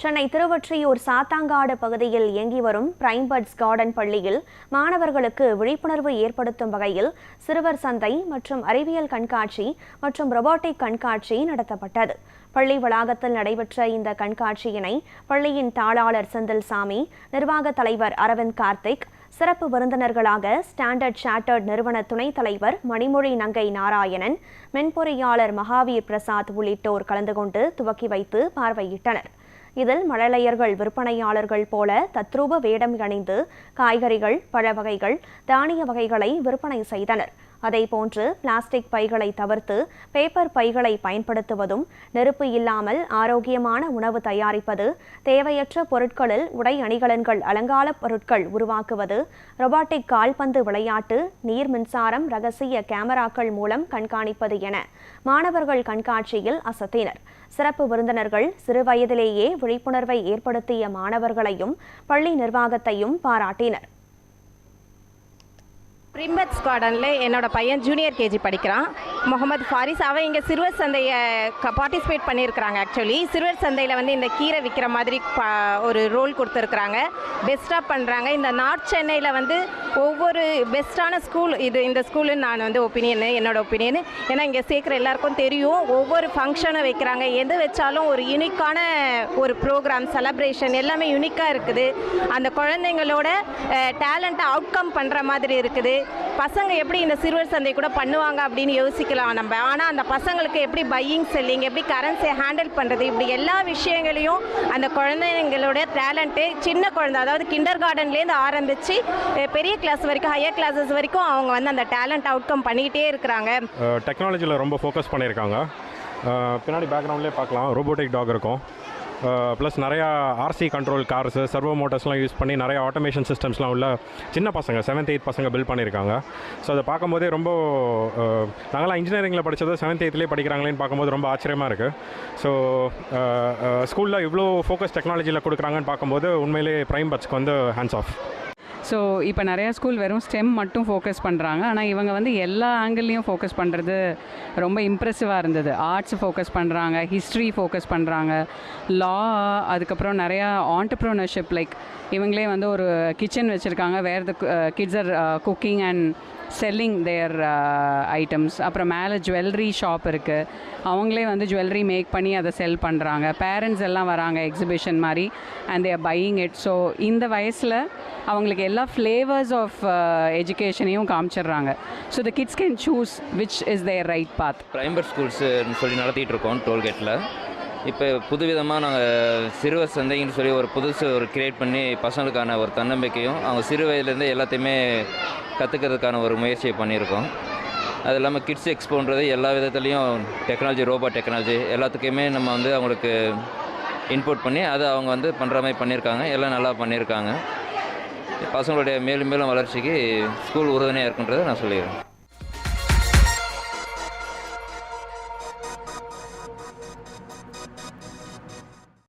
சென்னை திருவொற்றியூர் சாத்தாங்காடு பகுதியில் இயங்கி வரும் பிரைம்பர்ட்ஸ் கார்டன் பள்ளியில் மாணவர்களுக்கு விழிப்புணர்வு ஏற்படுத்தும் வகையில் சிறுவர் சந்தை மற்றும் அறிவியல் கண்காட்சி மற்றும் ரொபாட்டிக் கண்காட்சி நடத்தப்பட்டது. பள்ளி வளாகத்தில் நடைபெற்ற இந்த கண்காட்சியினை பள்ளியின் தாளாளர் செந்தில்சாமி, நிர்வாக தலைவர் அரவிந்த் கார்த்திக், சிறப்பு விருந்தினர்களாக ஸ்டாண்டர்ட் சார்ட்டர்ட் நிறுவன துணைத் தலைவர் மணிமொழி நங்கை நாராயணன், மென்பொறியாளர் மகாவீர் பிரசாத் உள்ளிட்டோர் கலந்து கொண்டு துவக்கி வைத்து பார்வையிட்டனர். இதில் மழலையர்கள் விற்பனையாளர்கள் போல தத்ரூப வேடம் அணிந்து காய்கறிகள், பழ வகைகள், தானிய வகைகளை விற்பனை செய்தனர். அதேபோன்று பிளாஸ்டிக் பைகளை தவிர்த்து பேப்பர் பைகளை பயன்படுத்துவதும், நெருப்பு இல்லாமல் ஆரோக்கியமான உணவு தயாரிப்பது, தேவையற்ற பொருட்களில் உடை அணிகலன்கள், அலங்கார பொருட்கள் உருவாக்குவது, ரொபாட்டிக் கால்பந்து விளையாட்டு, நீர் மின்சாரம், ரகசிய கேமராக்கள் மூலம் கண்காணிப்பது என மாணவர்கள் கண்காட்சியில் அசத்தினர். சிறப்பு விருந்தினர்கள் சிறுவயதிலேயே விழிப்புணர்வை ஏற்படுத்திய மாணவர்களையும் பள்ளி நிர்வாகத்தையும் பாராட்டினர். பிரைம்பர்ட்ஸ் கார்டனில் என்னோட பையன் ஜூனியர் கேஜி படிக்கிறான், முகமது ஃபாரிஸ். அவன் இங்கே சிறுவர் சந்தையை பார்ட்டிசிபேட் பண்ணியிருக்கிறாங்க. ஆக்சுவலி சிறுவர் சந்தையில் வந்து இந்த கீரை விற்கிற மாதிரி ஒரு ரோல் கொடுத்துருக்குறாங்க, பெஸ்ட்டாக பண்ணுறாங்க. இந்த நார்த் சென்னையில் வந்து ஒவ்வொரு பெஸ்ட்டான ஸ்கூல் இந்த ஸ்கூலுன்னு நான் வந்து என்னோட ஒப்பீனியன். ஏன்னா இங்கே சேர்க்குற எல்லாருக்கும் தெரியும், ஒவ்வொரு ஃபங்க்ஷனும் வைக்கிறாங்க. எது வச்சாலும் ஒரு யூனிக்கான ஒரு ப்ரோக்ராம், செலப்ரேஷன் எல்லாமே யூனிக்காக இருக்குது. அந்த குழந்தைங்களோட டேலண்ட்டை அவுட்கம் பண்ணுற மாதிரி இருக்குது. பசங்க எப்படி இந்த சிறுவர் சந்தை கூட பண்ணுவாங்க அப்படின்னு யோசிக்கலாம் நம்ம. ஆனால் அந்த பசங்களுக்கு எப்படி பையிங், செல்லிங், எப்படி கரன்சியை ஹேண்டில் பண்ணுறது, இப்படி எல்லா விஷயங்களையும் அந்த குழந்தைங்களோட டேலண்ட்டு, சின்ன குழந்தை அதாவது கிண்டர் கார்டன்லேருந்து ஆரம்பித்து பெரிய கிளாஸ் வரைக்கும், ஹையர் கிளாஸஸ் வரைக்கும் அவங்க வந்து அந்த டேலண்ட் அவுட்கம் பண்ணிக்கிட்டே இருக்கிறாங்க. டெக்னாலஜியில் ரொம்ப ஃபோக்கஸ் பண்ணியிருக்காங்க. பின்னாடி பேக்ரவுண்ட்லேயே பார்க்கலாம், ரோபோட்டிக் டாக் இருக்கும். ப்ளஸ் நிறையா ஆர்சி கண்ட்ரோல் கார்ஸு, சர்வோ மோட்டர்ஸ்லாம் யூஸ் பண்ணி நிறையா ஆட்டோமேஷன் சிஸ்டம்ஸ்லாம் உள்ள சின்ன பசங்க 7th 8th பசங்க பில்ட் பண்ணியிருக்காங்க. ஸோ அதை பார்க்கும்போதே ரொம்ப நாங்களாம் இன்ஜினியரிங்கில் படித்தது 7th 8th படிக்கிறாங்களேன்னு பார்க்கும்போது ரொம்ப ஆச்சரியமாக இருக்குது. ஸோ ஸ்கூலில் இவ்வளோ ஃபோக்கஸ் டெக்னாலஜியில் கொடுக்குறாங்கன்னு பார்க்கும்போது உண்மையிலே பிரைம்பர்ட்ஸ்க்கு வந்து ஹேண்ட்ஸ் ஆஃப். ஸோ இப்போ நிறையா ஸ்கூல் வெறும் ஸ்டெம் மட்டும் ஃபோக்கஸ் பண்ணுறாங்க. ஆனால் இவங்க வந்து எல்லா ஆங்கிள்லேயும் ஃபோக்கஸ் பண்ணுறது ரொம்ப இம்ப்ரெசிவாக இருந்தது. ஆர்ட்ஸ் ஃபோக்கஸ் பண்ணுறாங்க, ஹிஸ்ட்ரி ஃபோக்கஸ் பண்ணுறாங்க, லா, அதுக்கப்புறம் நிறையா ஆண்டர்ப்ரனர்ஷிப். லைக் இவங்களே வந்து ஒரு கிச்சன் வச்சுருக்காங்க, where the kids are cooking and selling their items. அப்புறம் மேலே ஜுவல்லரி ஷாப் இருக்குது, அவங்களே வந்து ஜுவல்லரி மேக் பண்ணி அதை செல் பண்ணுறாங்க. பேரண்ட்ஸ் எல்லாம் வராங்க எக்ஸிபிஷன் மாதிரி, and they are buying it. So இந்த வயசில் அவங்களுக்கு எல்லா ஃப்ளேவர்ஸ் ஆஃப் எஜுகேஷனையும் காமிச்சிடுறாங்க. So the kids can choose which is their right path. பிரைம்பர்ட் ஸ்கூல்ஸ்னு சொல்லி நடத்திட்டு இருக்கோம் டோல்கேட்டில். இப்போ புதுவிதமாக நாங்கள் சிறுவர் சந்தைன்னு சொல்லி ஒரு புதுசு கிரியேட் பண்ணி பசங்களுக்கான ஒரு தன்னம்பிக்கையும் அவங்க சிறு வயதுலேருந்து எல்லாத்தையுமே கற்றுக்கிறதுக்கான ஒரு முயற்சியை பண்ணியிருக்கோம். அது இல்லாமல் கிட்ஸ் எக்ஸ்போன்றது எல்லா விதத்துலேயும் டெக்னாலஜி, ரோபோட் டெக்னாலஜி எல்லாத்துக்குமே நம்ம வந்து அவங்களுக்கு இன்புட் பண்ணி அதை அவங்க வந்து பண்ணுற மாதிரி பண்ணியிருக்காங்க. எல்லாம் நல்லா பண்ணியிருக்காங்க. பசங்களுடைய மேலும் மேலும் வளர்ச்சிக்கு ஸ்கூல் உறுதுணையாக இருக்குன்றதை நான் சொல்லிடுறேன்.